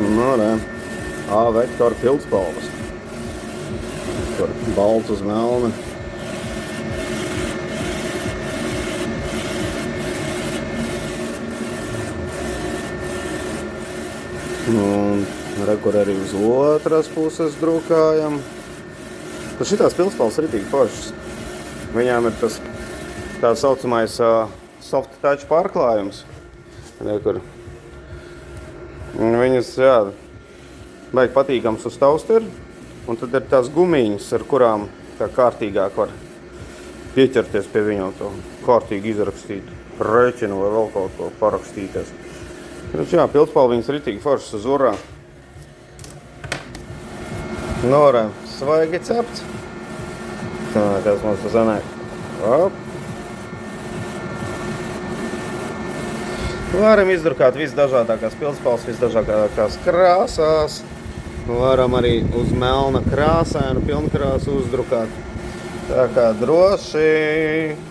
Nu, re. A-vektora pildspalvas. Tur balts uz melna. Un re, kur arī uz otras puses drukājam. Tad šitās pildspalvas ritīgi foršas. Viņām ir tas tā saucamais soft touch pārklājums. Re, kur viņas, jā, baigi patīkams uz tausteru. Un tad ir tās gumiņas, ar kurām tā kārtīgāk var pieķerties pie viņām, to kārtīgi izrakstīt rēķinu vai vēl kaut ko parakstīties. Jā, pildspalviņas ritīgi foršas uz urā. Norē, svaigi cepts. Tā, kas mums tas sanāk. Op. Varam izdrukāt visdažādākās pildspalvas, visdažādākās krāsās. Varam arī uz melna krāsainu pilnkrāsu uzdrukāt. Tā kā droši.